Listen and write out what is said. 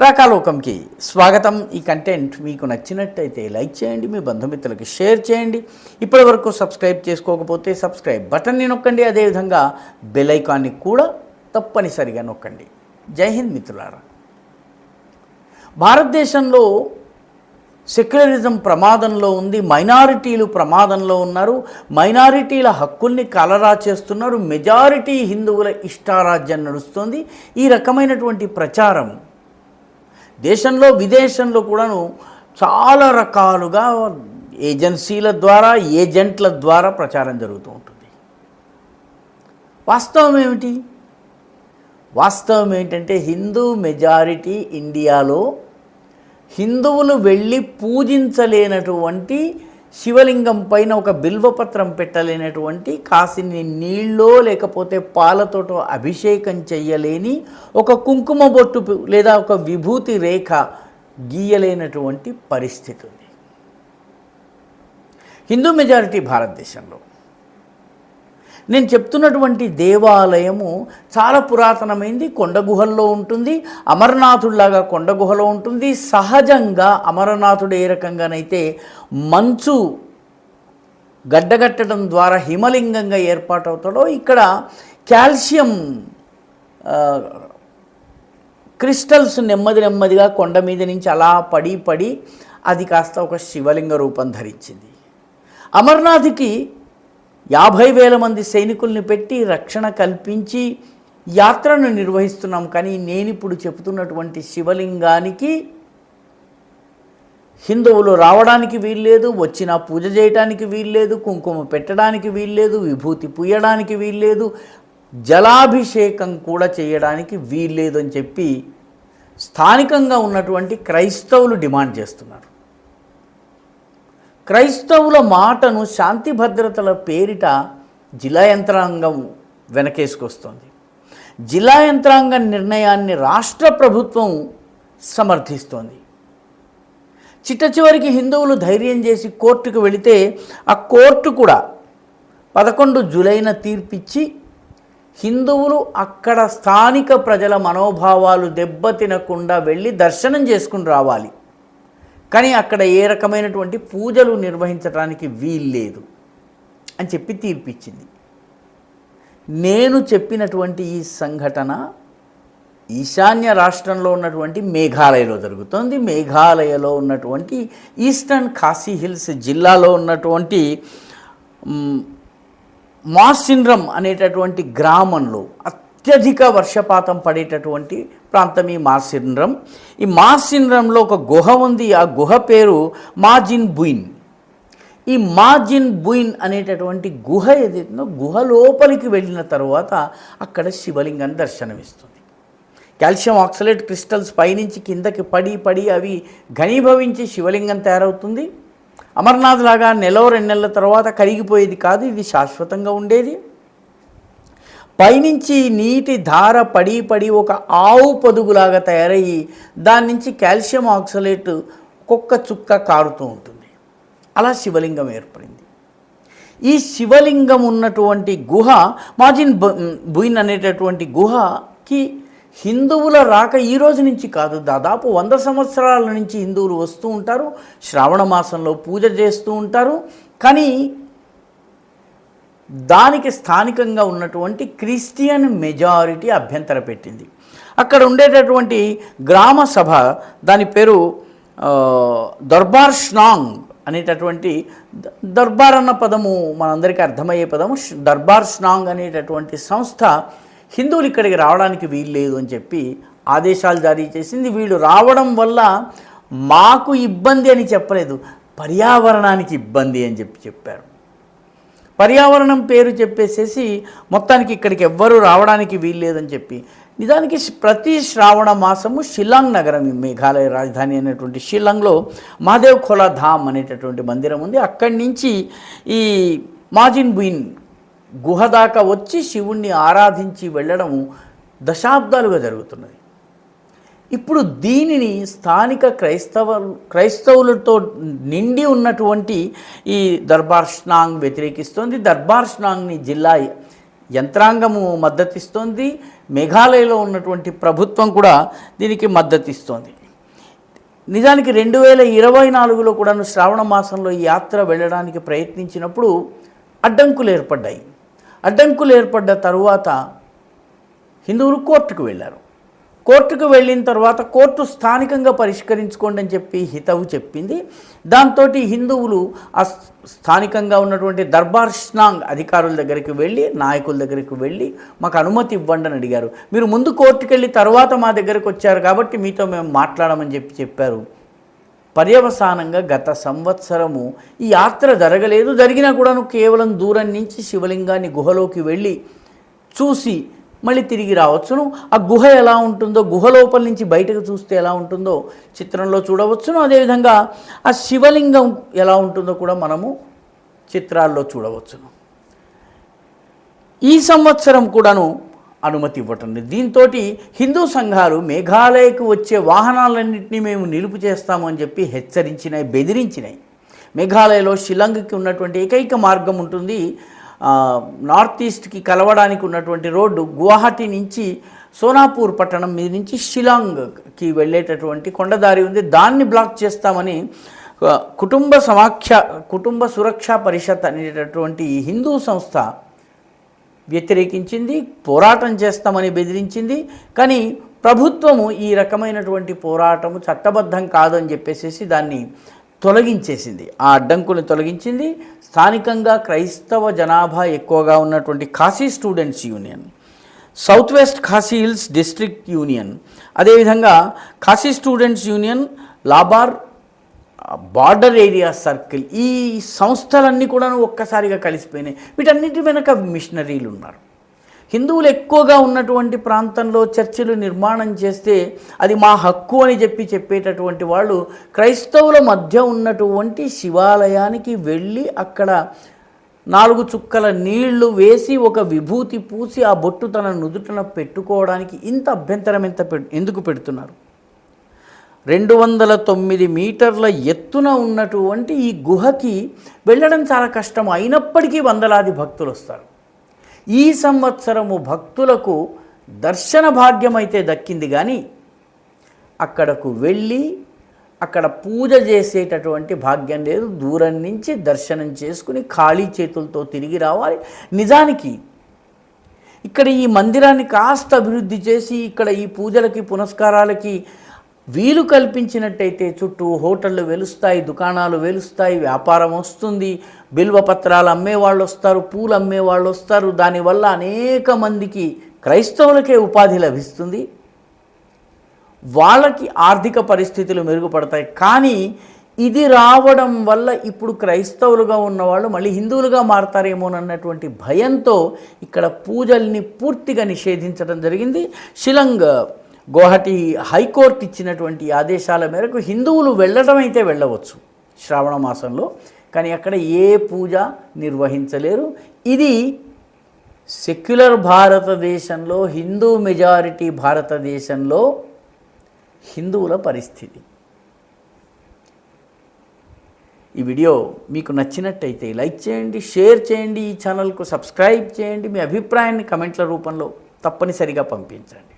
రాకాలోకంకి స్వాగతం. ఈ కంటెంట్ మీకు నచ్చినట్టయితే లైక్ చేయండి, మీ బంధుమిత్రులకి షేర్ చేయండి. ఇప్పటివరకు సబ్స్క్రైబ్ చేసుకోకపోతే సబ్స్క్రైబ్ బటన్ని నొక్కండి, అదేవిధంగా బెల్ ఐకాన్ని కూడా తప్పనిసరిగా నొక్కండి. జై హింద్ మిత్రులారా. భారతదేశంలో సెక్యులరిజం ప్రమాదంలో ఉంది, మైనారిటీలు ప్రమాదంలో ఉన్నారు, మైనారిటీల హక్కుల్ని కలరా చేస్తున్నారు, మెజారిటీ హిందువుల ఇష్టారాజ్యం నడుస్తుంది. ఈ రకమైనటువంటి ప్రచారం దేశంలో విదేశంలో కూడాను చాలా రకాలుగా ఏజెన్సీల ద్వారా ఏజెంట్ల ద్వారా ప్రచారం జరుగుతూ ఉంటుంది. వాస్తవం ఏంటంటే హిందూ మెజారిటీ ఇండియాలో హిందువులు వెళ్ళి పూజించలేనటువంటి శివలింగం పైన ఒక బిల్వపత్రం పెట్టలేనటువంటి కాసిని నీళ్ళో లేకపోతే పాలతోటో అభిషేకం చెయ్యలేని ఒక కుంకుమ బొట్టు లేదా ఒక విభూతి రేఖ గీయలేనటువంటి పరిస్థితి ఉంది హిందూ మెజారిటీ భారతదేశంలో. నేను చెప్తున్నటువంటి దేవాలయము చాలా పురాతనమైంది, కొండ గుహల్లో ఉంటుంది, అమరనాథుడిలాగా కొండ గుహలో ఉంటుంది. సహజంగా అమరనాథుడు ఏ రకంగానైతే మంచు గడ్డగట్టడం ద్వారా హిమలింగంగా ఏర్పాటవుతాడో, ఇక్కడ కాల్షియం క్రిస్టల్స్ నెమ్మదిగా కొండ మీద నుంచి అలా పడి అది కాస్త ఒక శివలింగ రూపం ధరించింది. అమర్నాథ్కి 50,000 మంది సైనికుల్ని పెట్టి రక్షణ కల్పించి యాత్రను నిర్వహిస్తున్నాం. కానీ నేను ఇప్పుడు చెబుతున్నటువంటి శివలింగానికి హిందువులు రావడానికి వీల్లేదు, వచ్చినా పూజ చేయడానికి వీల్లేదు, కుంకుమ పెట్టడానికి వీల్లేదు, విభూతి పూయడానికి వీల్లేదు, జలాభిషేకం కూడా చేయడానికి వీల్లేదు అని చెప్పి స్థానికంగా ఉన్నటువంటి క్రైస్తవులు డిమాండ్ చేస్తున్నారు. క్రైస్తవుల మాటను శాంతి భద్రతల పేరిట జిల్లా యంత్రాంగం వెనకేసుకొస్తుంది. జిల్లా యంత్రాంగం నిర్ణయాన్ని రాష్ట్ర ప్రభుత్వం సమర్థిస్తోంది. చిట్టచివరికి హిందువులు ధైర్యం చేసి కోర్టుకు వెళితే ఆ కోర్టు కూడా 11 జూలైన తీర్పిచ్చి హిందువులు అక్కడ స్థానిక ప్రజల మనోభావాలు దెబ్బతినకుండా వెళ్ళి దర్శనం చేసుకుని రావాలి, కానీ అక్కడ ఏ రకమైనటువంటి పూజలు నిర్వహించడానికి వీల్లేదు అని చెప్పి తీర్పిచ్చింది. నేను చెప్పినటువంటి ఈ సంఘటన ఈశాన్య రాష్ట్రంలో ఉన్నటువంటి మేఘాలయలో జరుగుతోంది. మేఘాలయలో ఉన్నటువంటి ఈస్టర్న్ ఖాసీ హిల్స్ జిల్లాలో ఉన్నటువంటి మాసిన్రమ్ అనేటటువంటి గ్రామంలో అత్యధిక వర్షపాతం పడేటటువంటి ప్రాంతం ఈ మాసిన్రమ్. ఈ మాసిన్రమ్లో ఒక గుహ ఉంది. ఆ గుహ పేరు మాజిన్ బుయిన్. ఈ మాజిన్ బుయిన్ అనేటటువంటి గుహ ఏదైతుందో గుహ లోపలికి వెళ్ళిన తర్వాత అక్కడ శివలింగం దర్శనమిస్తుంది. కాల్షియం ఆక్సలేట్ క్రిస్టల్స్ పైనుంచి కిందకి పడి అవి ఘనీభవించి శివలింగం తయారవుతుంది. అమర్నాథ్ లాగా 1-2 నెలల తర్వాత కరిగిపోయేది కాదు, ఇది శాశ్వతంగా ఉండేది. పైనుంచి నీటి ధార పడి ఒక ఆవు పొదుగులాగా తయారయ్యి దాని నుంచి కాల్షియం ఆక్సలేట్ ఒక్కొక్క చుక్క కారుతూ ఉంటుంది. అలా శివలింగం ఏర్పడింది. ఈ శివలింగం ఉన్నటువంటి గుహ మాజిన్ బుయిన్ అనేటటువంటి గుహకి హిందువుల రాక ఈ రోజు నుంచి కాదు, దాదాపు 100 సంవత్సరాల నుంచి హిందువులు వస్తూ ఉంటారు, శ్రావణ మాసంలో పూజ చేస్తూ ఉంటారు. కానీ దానికి స్థానికంగా ఉన్నటువంటి క్రిస్టియన్ మెజారిటీ అభ్యంతర పెట్టింది. అక్కడ ఉండేటటువంటి గ్రామ సభ, దాని పేరు దర్బార్ స్నాంగ్ అనేటటువంటి, దర్బార్ అన్న పదము మనందరికీ అర్థమయ్యే పదము. దర్బార్ స్నాంగ్ అనేటటువంటి సంస్థ హిందువులు ఇక్కడికి రావడానికి వీల్లేదు అని చెప్పి ఆదేశాలు జారీ చేసింది. వీళ్ళు రావడం వల్ల మాకు ఇబ్బంది అని చెప్పలేదు, పర్యావరణానికి ఇబ్బంది అని చెప్పారు. పర్యావరణం పేరు చెప్పేసేసి మొత్తానికి ఇక్కడికి ఎవ్వరూ రావడానికి వీల్లేదని చెప్పి, నిజానికి ప్రతి శ్రావణ మాసము షిల్లాంగ్ నగరం, మేఘాలయ రాజధాని అయినటువంటి షిల్లాంగ్లో మహాదేవ్ ఖోలా ధామ్ అనేటటువంటి మందిరం ఉంది. అక్కడి నుంచి ఈ మాజిన్ బుయిన్ గుహ దాకా వచ్చి శివుణ్ణి ఆరాధించి వెళ్ళడం దశాబ్దాలుగా జరుగుతున్నది. ఇప్పుడు దీనిని స్థానిక క్రైస్తవులతో నిండి ఉన్నటువంటి ఈ దర్బార్ స్నాంగ్ వ్యతిరేకిస్తోంది. దర్బార్ స్నాంగ్ని జిల్లా యంత్రాంగము మద్దతిస్తోంది, మేఘాలయలో ఉన్నటువంటి ప్రభుత్వం కూడా దీనికి మద్దతిస్తోంది. నిజానికి 2024లో కూడాను శ్రావణ మాసంలో ఈ యాత్ర వెళ్ళడానికి ప్రయత్నించినప్పుడు అడ్డంకులు ఏర్పడ్డాయి. అడ్డంకులు ఏర్పడ్డ తరువాత హిందువులు కోర్టుకు వెళ్ళారు. కోర్టుకు వెళ్ళిన తర్వాత కోర్టు స్థానికంగా పరిష్కరించుకోండి అని చెప్పి హితవు చెప్పింది. దాంతో హిందువులు ఆ స్థానికంగా ఉన్నటువంటి దర్బార్ స్నాంగ్ అధికారుల దగ్గరికి వెళ్ళి, నాయకుల దగ్గరికి వెళ్ళి మాకు అనుమతి ఇవ్వండి అని అడిగారు. మీరు ముందు కోర్టుకు వెళ్ళి తర్వాత మా దగ్గరకు వచ్చారు కాబట్టి మీతో మేము మాట్లాడమని చెప్పారు. పర్యవసానంగా గత సంవత్సరము ఈ యాత్ర జరగలేదు. జరిగినా కూడాను కేవలం దూరం నుంచి శివలింగాన్ని గుహలోకి వెళ్ళి చూసి మళ్ళీ తిరిగి రావచ్చును. ఆ గుహ ఎలా ఉంటుందో, గుహ లోపల నుంచి బయటకు చూస్తే ఎలా ఉంటుందో చిత్రంలో చూడవచ్చును. అదేవిధంగా ఆ శివలింగం ఎలా ఉంటుందో కూడా మనము చిత్రాల్లో చూడవచ్చును. ఈ సంవత్సరం కూడాను అనుమతి ఇవ్వటం లేదు. దీంతో హిందూ సంఘాలు మేఘాలయకు వచ్చే వాహనాలన్నింటినీ మేము నిలుపు చేస్తాము అని చెప్పి హెచ్చరించినాయి, బెదిరించినాయి. మేఘాలయలో షిలాంగ్కి ఉన్నటువంటి ఏకైక మార్గం ఉంటుంది. నార్త్ ఈస్ట్కి కలవడానికి ఉన్నటువంటి రోడ్డు గువాహటి నుంచి సోనాపూర్ పట్టణం మీద నుంచి షిలాంగ్కి వెళ్ళేటటువంటి కొండదారి ఉంది. దాన్ని బ్లాక్ చేస్తామని కుటుంబ సురక్షా పరిషత్ అనేటటువంటి హిందూ సంస్థ వ్యతిరేకించింది, పోరాటం చేస్తామని బెదిరించింది. కానీ ప్రభుత్వము ఈ రకమైనటువంటి పోరాటము చట్టబద్ధం కాదని చెప్పేసి దాన్ని తొలగించేసింది, ఆ అడ్డంకుని తొలగించింది. స్థానికంగా క్రైస్తవ జనాభా ఎక్కువగా ఉన్నటువంటి Khasi students union, south west Khasi hills district union, అదేవిధంగా ఖాసీ స్టూడెంట్స్ యూనియన్, లాబార్ బార్డర్ ఏరియా సర్కిల్, ఈ సంస్థలన్నీ కూడా ఒక్కసారిగా కలిసిపోయినాయి. వీటన్నిటి వెనక మిషనరీలు ఉన్నారు. హిందువులు ఎక్కువగా ఉన్నటువంటి ప్రాంతంలో చర్చిలు నిర్మాణం చేస్తే అది మా హక్కు అని చెప్పేటటువంటి వాళ్ళు క్రైస్తవుల మధ్య ఉన్నటువంటి శివాలయానికి వెళ్ళి అక్కడ 4 చుక్కల నీళ్లు వేసి ఒక విభూతి పూసి ఆ బొట్టు తన నుదుటన పెట్టుకోవడానికి ఇంత అభ్యంతరం ఎందుకు పెడుతున్నారు? 209 మీటర్ల ఎత్తున ఉన్నటువంటి ఈ గుహకి వెళ్ళడం చాలా కష్టం. అయినప్పటికీ వందలాది భక్తులు వస్తారు. ఈ సంవత్సరము భక్తులకు దర్శన భాగ్యం అయితే దక్కింది, కానీ అక్కడకు వెళ్ళి అక్కడ పూజ చేసేటటువంటి భాగ్యం లేదు. దూరం నుంచి దర్శనం చేసుకుని ఖాళీ చేతులతో తిరిగి రావాలి. నిజానికి ఇక్కడ ఈ మందిరాన్ని కాస్త అభివృద్ధి చేసి ఇక్కడ ఈ పూజలకి పునస్కారాలకి వీలు కల్పించినట్టయితే చుట్టూ హోటళ్ళు వెలుస్తాయి, దుకాణాలు వెలుస్తాయి, వ్యాపారం వస్తుంది, బిల్వపత్రాలు అమ్మేవాళ్ళు వస్తారు, పూలు అమ్మేవాళ్ళు వస్తారు. దానివల్ల అనేక మందికి క్రైస్తవులకే ఉపాధి లభిస్తుంది, వాళ్ళకి ఆర్థిక పరిస్థితులు మెరుగుపడతాయి. కానీ ఇది రావడం వల్ల ఇప్పుడు క్రైస్తవులుగా ఉన్నవాళ్ళు మళ్ళీ హిందువులుగా మారతారేమోనన్నటువంటి భయంతో ఇక్కడ పూజల్ని పూర్తిగా నిషేధించడం జరిగింది. షిలాంగ్ గువాహటి హైకోర్టు ఇచ్చినటువంటి ఆదేశాల మేరకు హిందువులు వెళ్ళడం అయితే వెళ్ళవచ్చు శ్రావణ మాసంలో, కానీ అక్కడ ఏ పూజ నిర్వహించలేరు. ఇది సెక్యులర్ భారతదేశంలో, హిందూ మెజారిటీ భారతదేశంలో హిందువుల పరిస్థితి. ఈ వీడియో మీకు నచ్చినట్టయితే లైక్ చేయండి, షేర్ చేయండి, ఈ ఛానల్కు సబ్స్క్రైబ్ చేయండి. మీ అభిప్రాయాన్ని కమెంట్ల రూపంలో తప్పనిసరిగా పంపించండి.